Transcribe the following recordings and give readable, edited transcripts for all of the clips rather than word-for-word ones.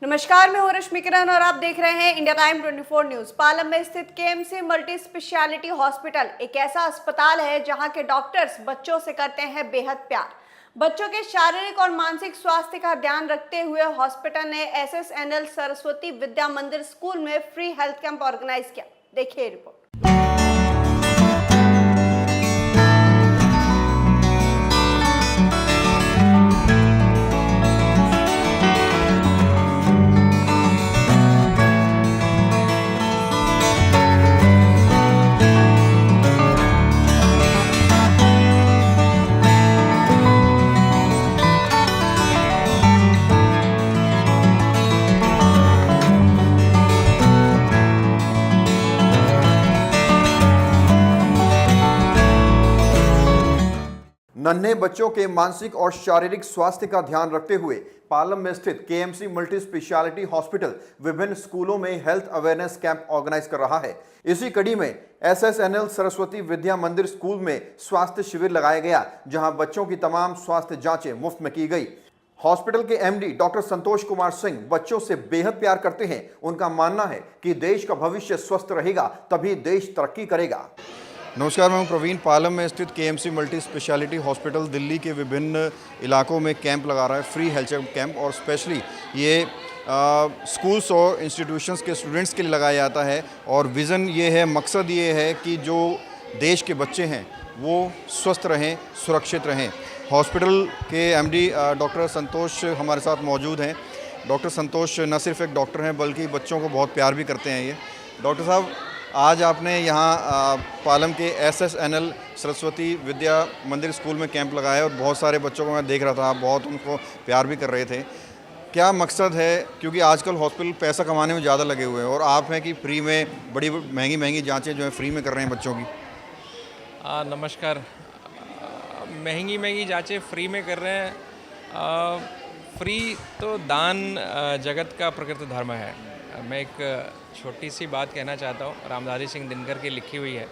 नमस्कार, मैं हूं रश्मि किरण और आप देख रहे हैं इंडिया टाइम 24 न्यूज। पालम में स्थित केएमसी मल्टी स्पेशलिटी हॉस्पिटल एक ऐसा अस्पताल है जहां के डॉक्टर्स बच्चों से करते हैं बेहद प्यार। बच्चों के शारीरिक और मानसिक स्वास्थ्य का ध्यान रखते हुए हॉस्पिटल ने SSNL सरस्वती विद्या मंदिर स्कूल में फ्री हेल्थ कैंप ऑर्गेनाइज किया। देखिए रिपोर्ट। नन्हे बच्चों के मानसिक और शारीरिक स्वास्थ्य का ध्यान रखते हुए पालम में स्थित केएमसी मल्टी स्पेशलिटी हॉस्पिटल विभिन्न स्कूलों में हेल्थ अवेयरनेस कैंप ऑर्गेनाइज कर रहा है। इसी कड़ी में SSNL सरस्वती विद्या मंदिर स्कूल में स्वास्थ्य शिविर लगाया गया, जहां बच्चों की तमाम स्वास्थ्य जांचें मुफ्त में की गई। हॉस्पिटल के MD डॉक्टर संतोष कुमार सिंह बच्चों से बेहद प्यार करते हैं। उनका मानना है कि देश का भविष्य स्वस्थ रहेगा तभी देश तरक्की करेगा। नमस्कार, मैं प्रवीण। पालम में स्थित KMC multi speciality hospital Delhi के विभिन्न इलाकों में कैंप लगा रहा है, फ्री हेल्थ चेक कैंप, और स्पेशली ये स्कूल्स और इंस्टीट्यूशंस के स्टूडेंट्स के लिए लगाया जाता है। और विज़न ये है, मकसद ये है कि जो देश के बच्चे हैं वो स्वस्थ रहें, सुरक्षित रहें। हॉस्पिटल के MD डॉक्टर संतोष हमारे साथ मौजूद हैं। डॉक्टर संतोष न सिर्फ एक डॉक्टर हैं बल्कि बच्चों को बहुत प्यार भी करते हैं। ये डॉक्टर साहब, आज आपने यहाँ पालम के SSNL सरस्वती विद्या मंदिर स्कूल में कैंप लगाया और बहुत सारे बच्चों को मैं देख रहा था, आप बहुत उनको प्यार भी कर रहे थे। क्या मकसद है, क्योंकि आजकल हॉस्पिटल पैसा कमाने में ज़्यादा लगे हुए हैं और आप हैं कि फ्री में बड़ी महंगी जांचें जो है फ्री में कर रहे हैं बच्चों की? नमस्कार। महंगी जांचें फ्री में कर रहे हैं। फ्री तो दान जगत का प्रकृत धर्म है। मैं एक छोटी सी बात कहना चाहता हूँ, रामधारी सिंह दिनकर की लिखी हुई है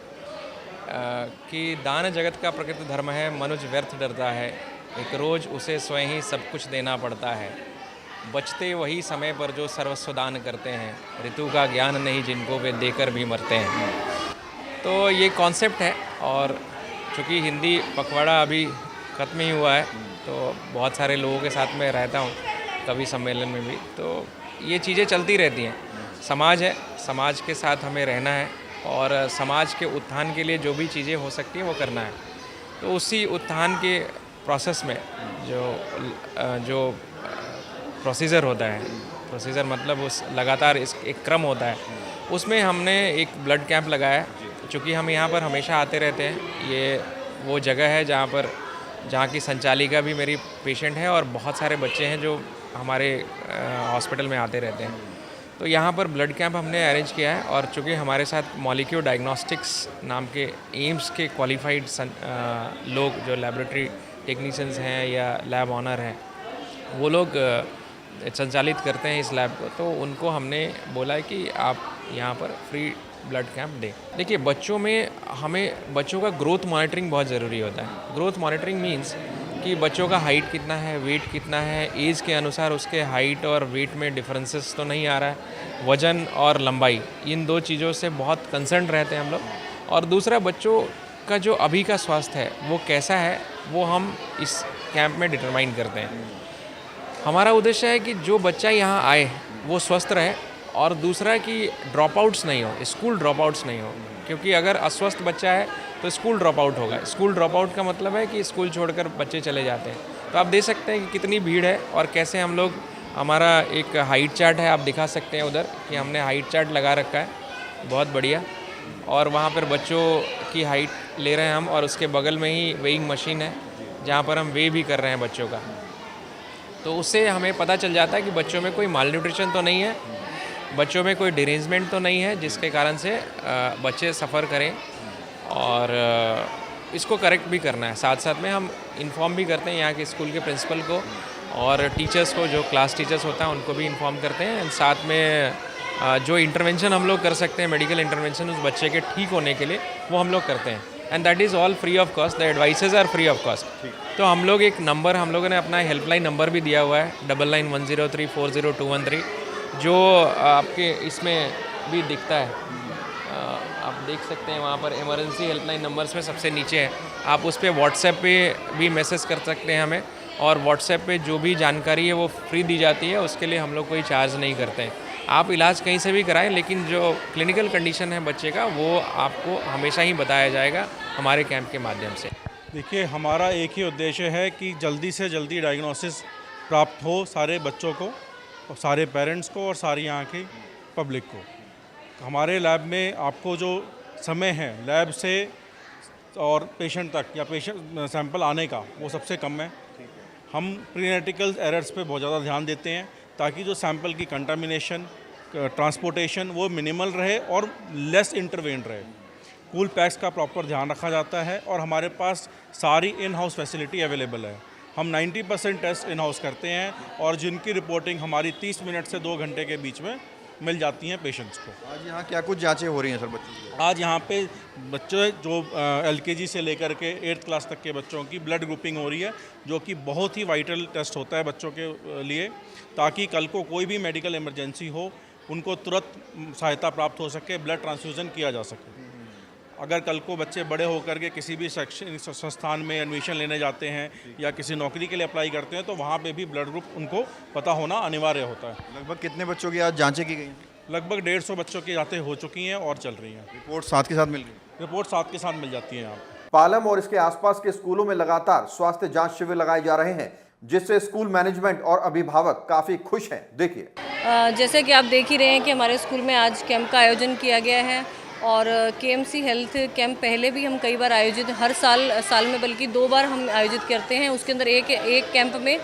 कि दान जगत का प्रकृत धर्म है, मनुष्य व्यर्थ डरता है, एक रोज़ उसे स्वयं ही सब कुछ देना पड़ता है, बचते वही समय पर जो सर्वस्व दान करते हैं, ऋतु का ज्ञान नहीं जिनको वे देकर भी मरते हैं। तो ये कॉन्सेप्ट है। और चूँकि हिंदी पखवाड़ा अभी ख़त्म ही हुआ है तो बहुत सारे लोगों के साथ में रहता हूँ, कवि सम्मेलन में भी, तो ये चीज़ें चलती रहती हैं। समाज है, समाज के साथ हमें रहना है और समाज के उत्थान के लिए जो भी चीज़ें हो सकती हैं वो करना है। तो उसी उत्थान के प्रोसेस में जो प्रोसीजर होता है, प्रोसीजर मतलब उस लगातार एक क्रम होता है, उसमें हमने एक ब्लड कैंप लगाया है। चूँकि हम यहाँ पर हमेशा आते रहते हैं, ये वो जगह है जहाँ की संचालिका भी मेरी पेशेंट है और बहुत सारे बच्चे हैं जो हमारे हॉस्पिटल में आते रहते हैं। तो यहाँ पर ब्लड कैंप हमने अरेंज किया है। और चूँकि हमारे साथ मॉलिक्यूलर डायग्नोस्टिक्स नाम के एम्स के क्वालिफाइड लोग जो लैबोरेटरी टेक्नीशियंस हैं या लैब ऑनर हैं, वो लोग संचालित करते हैं इस लैब को, तो उनको हमने बोला है कि आप यहाँ पर फ्री ब्लड कैंप दें। देखिए, बच्चों का ग्रोथ मॉनिटरिंग बहुत ज़रूरी होता है। ग्रोथ मॉनिटरिंग मीन्स कि बच्चों का हाइट कितना है, वेट कितना है, एज के अनुसार उसके हाइट और वेट में डिफरेंसेस तो नहीं आ रहा है, वज़न और लंबाई, इन दो चीज़ों से बहुत कंसर्न रहते हैं हम लोग। और दूसरा, बच्चों का जो अभी का स्वास्थ्य है वो कैसा है, वो हम इस कैंप में डिटरमाइन करते हैं। हमारा उद्देश्य है कि जो बच्चा यहाँ आए वो स्वस्थ रहे, और दूसरा कि ड्रॉप आउट्स नहीं हो, स्कूल ड्रॉप आउट्स नहीं हो। क्योंकि अगर अस्वस्थ बच्चा है तो स्कूल ड्रॉप आउट होगा। स्कूल ड्रॉप आउट का मतलब है कि स्कूल छोड़कर बच्चे चले जाते हैं। तो आप देख सकते हैं कि कितनी भीड़ है और कैसे हम लोग, हमारा एक हाइट चार्ट है, आप दिखा सकते हैं उधर कि हमने हाइट चार्ट लगा रखा है, बहुत बढ़िया। और वहाँ पर बच्चों की हाइट ले रहे हैं हम, और उसके बगल में ही वेइंग मशीन है जहाँ पर हम वे भी कर रहे हैं बच्चों का। तो उससे हमें पता चल जाता है कि बच्चों में कोई माल न्यूट्रिशन तो नहीं है, बच्चों में कोई डिरेंजमेंट तो नहीं है जिसके कारण से बच्चे सफ़र करें, और इसको करेक्ट भी करना है। साथ साथ में हम इन्फॉर्म भी करते हैं यहाँ के स्कूल के प्रिंसिपल को और टीचर्स को, जो क्लास टीचर्स होता है उनको भी इन्फॉर्म करते हैं। साथ में जो इंटरवेंशन हम लोग कर सकते हैं, मेडिकल इंटरवेंशन उस बच्चे के ठीक होने के लिए, वो हम लोग करते हैं। And that is all free of cost, the advices are free of cost. तो हम लोग एक नंबर, हम लोगों ने अपना हेल्पलाइन नंबर भी दिया हुआ है 9910340213, जो आपके इसमें भी दिखता है, आप देख सकते हैं वहाँ पर इमरजेंसी हेल्पलाइन नंबर्स में सबसे नीचे है। आप उस पर व्हाट्सएप पे भी मैसेज कर सकते हैं हमें, और व्हाट्सएप पे जो भी जानकारी है वो फ्री दी जाती है, उसके लिए हम लोग कोई चार्ज नहीं करते हैं। आप इलाज कहीं से भी कराएं, लेकिन जो क्लिनिकल कंडीशन है बच्चे का वो आपको हमेशा ही बताया जाएगा हमारे कैंप के माध्यम से। देखिए, हमारा एक ही उद्देश्य है कि जल्दी से जल्दी डायग्नोसिस प्राप्त हो सारे बच्चों को, और सारे पेरेंट्स को, और सारी यहाँ की पब्लिक को। हमारे लैब में आपको जो समय है लैब से और पेशेंट तक या पेशेंट सैंपल आने का, वो सबसे कम है। हम प्रीनेटिकल एरर्स पे बहुत ज़्यादा ध्यान देते हैं ताकि जो सैंपल की कंटामिनेशन, ट्रांसपोर्टेशन वो मिनिमल रहे और लेस इंटरवेन रहे। कूल पैक्स का प्रॉपर ध्यान रखा जाता है, और हमारे पास सारी इन हाउस फैसिलिटी अवेलेबल है। हम 90% टेस्ट इन हाउस करते हैं, और जिनकी रिपोर्टिंग हमारी 30 मिनट से 2 घंटे के बीच में मिल जाती हैं पेशेंट्स को। आज यहाँ क्या कुछ जांचें हो रही हैं सर बच्चों की? आज यहाँ पे बच्चे जो LKG से लेकर के 8th क्लास तक के बच्चों की ब्लड ग्रुपिंग हो रही है, जो कि बहुत ही वाइटल टेस्ट होता है बच्चों के लिए, ताकि कल को कोई भी मेडिकल इमरजेंसी हो उनको तुरंत सहायता प्राप्त हो सके, ब्लड ट्रांसफ्यूज़न किया जा सके। अगर कल को बच्चे बड़े होकर के किसी भी शैक्षणिक संस्थान में एडमिशन लेने जाते हैं या किसी नौकरी के लिए अप्लाई करते हैं, तो वहाँ पे भी ब्लड ग्रुप उनको पता होना अनिवार्य होता है। लगभग कितने बच्चों की आज जांचें की गई हैं? लगभग 150 बच्चों की जांचें हो चुकी हैं और चल रही हैं। रिपोर्ट साथ के साथ मिल गई? रिपोर्ट साथ के साथ मिल जाती है यहाँ। पालम और इसके आसपास के स्कूलों में लगातार स्वास्थ्य जांच शिविर लगाए जा रहे हैं, जिससे स्कूल मैनेजमेंट और अभिभावक काफी खुश हैं। देखिए, जैसे कि आप देख ही रहे हैं कि हमारे स्कूल में आज कैंप का आयोजन किया गया है, और KMC हेल्थ कैंप पहले भी हम कई बार आयोजित, हर साल में बल्कि 2 बार हम आयोजित करते हैं। उसके अंदर एक कैंप में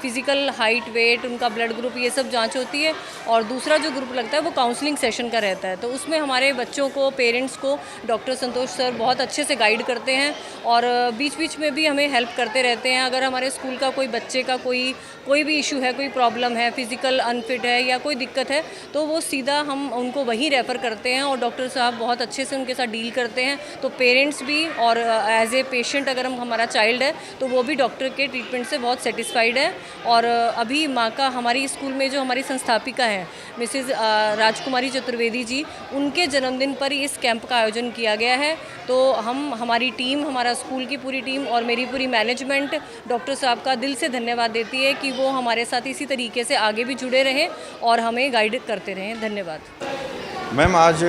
फिज़िकल हाइट, वेट, उनका ब्लड ग्रुप, ये सब जांच होती है, और दूसरा जो ग्रुप लगता है वो काउंसलिंग सेशन का रहता है। तो उसमें हमारे बच्चों को, पेरेंट्स को डॉक्टर संतोष सर बहुत अच्छे से गाइड करते हैं, और बीच बीच में भी हमें हेल्प करते रहते हैं। अगर हमारे स्कूल का कोई बच्चे का कोई भी इशू है, कोई प्रॉब्लम है, फिज़िकल अनफिट है या कोई दिक्कत है, तो वो सीधा हम उनको वहीं रेफ़र करते हैं, और डॉक्टर साहब बहुत अच्छे से उनके साथ डील करते हैं। तो पेरेंट्स भी, और एज ए पेशेंट अगर हमारा चाइल्ड है तो वो भी डॉक्टर के ट्रीटमेंट से बहुत सेटिस्फाइड है। और अभी माँ का, हमारी स्कूल में जो हमारी संस्थापिका हैं मिसेज़ राजकुमारी चतुर्वेदी जी, उनके जन्मदिन पर इस कैंप का आयोजन किया गया है। तो हमारी टीम, हमारा स्कूल की पूरी टीम और मेरी पूरी मैनेजमेंट डॉक्टर साहब का दिल से धन्यवाद देती है कि वो हमारे साथ इसी तरीके से आगे भी जुड़े रहें और हमें गाइड करते रहें। धन्यवाद। मैम, आज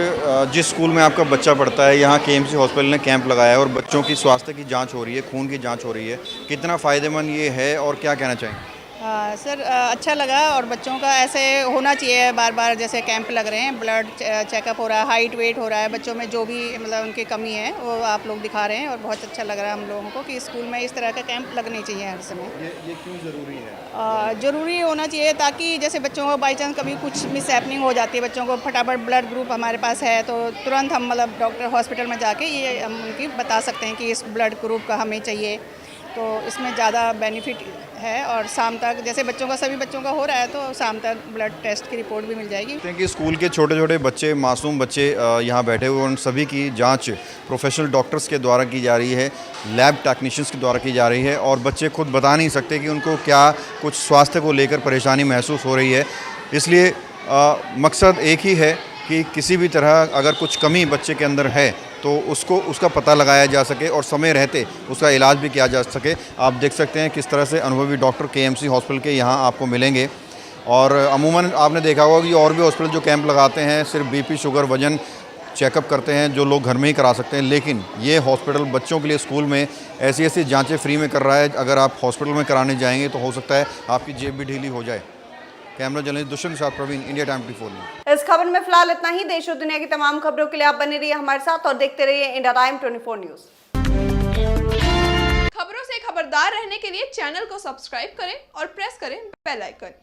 जिस स्कूल में आपका बच्चा पढ़ता है, यहाँ KMC हॉस्पिटल ने कैंप लगाया है और बच्चों की स्वास्थ्य की जांच हो रही है, खून की जांच हो रही है, कितना फ़ायदेमंद ये है और क्या कहना चाहेंगे? सर, अच्छा लगा, और बच्चों का ऐसे होना चाहिए बार बार, जैसे कैंप लग रहे हैं, ब्लड चेकअप हो रहा है, हाइट वेट हो रहा है, बच्चों में जो भी मतलब उनकी कमी है वो आप लोग दिखा रहे हैं, और बहुत अच्छा लग रहा है हम लोगों को कि स्कूल में इस तरह का कैंप लगने चाहिए हर समय। ये क्यों ज़रूरी है? ज़रूरी होना चाहिए ताकि जैसे बच्चों को बाई चांस कभी कुछ मिस हैपनिंग हो जाती है, बच्चों को फटाफट ब्लड ग्रुप हमारे पास है तो तुरंत हम मतलब डॉक्टर हॉस्पिटल में जाके ये हम उनकी बता सकते हैं कि इस ब्लड ग्रुप का हमें चाहिए, तो इसमें ज़्यादा बेनिफिट है। और शाम तक जैसे बच्चों का, सभी बच्चों का हो रहा है, तो शाम तक ब्लड टेस्ट की रिपोर्ट भी मिल जाएगी। कि स्कूल के छोटे छोटे बच्चे, मासूम बच्चे यहाँ बैठे हुए, उन सभी की जांच प्रोफेशनल डॉक्टर्स के द्वारा की जा रही है, लैब टेक्नीशियंस के द्वारा की जा रही है, और बच्चे खुद बता नहीं सकते कि उनको क्या कुछ स्वास्थ्य को लेकर परेशानी महसूस हो रही है। इसलिए मकसद एक ही है कि किसी भी तरह अगर कुछ कमी बच्चे के अंदर है तो उसका पता लगाया जा सके और समय रहते उसका इलाज भी किया जा सके। आप देख सकते हैं किस तरह से अनुभवी डॉक्टर KMC हॉस्पिटल के यहाँ आपको मिलेंगे। और अमूमन आपने देखा होगा कि और भी हॉस्पिटल जो कैंप लगाते हैं सिर्फ BP, शुगर, वजन चेकअप करते हैं, जो लोग घर में ही करा सकते हैं, लेकिन ये हॉस्पिटल बच्चों के लिए स्कूल में ऐसी ऐसी जाँचें फ्री में कर रहा है। अगर आप हॉस्पिटल में कराने जाएंगे तो हो सकता है आपकी जेब भी ढीली हो जाए। कैमरा जर्नलिस्ट दुष्यंत के साथ प्रवीण, इंडिया टाइम 24। इस खबर में फिलहाल इतना ही। देश और दुनिया की तमाम खबरों के लिए आप बने रहिए हमारे साथ और देखते रहिए इंडिया टाइम 24 न्यूज। खबरों से खबरदार रहने के लिए चैनल को सब्सक्राइब करें और प्रेस करें बेल आइकन।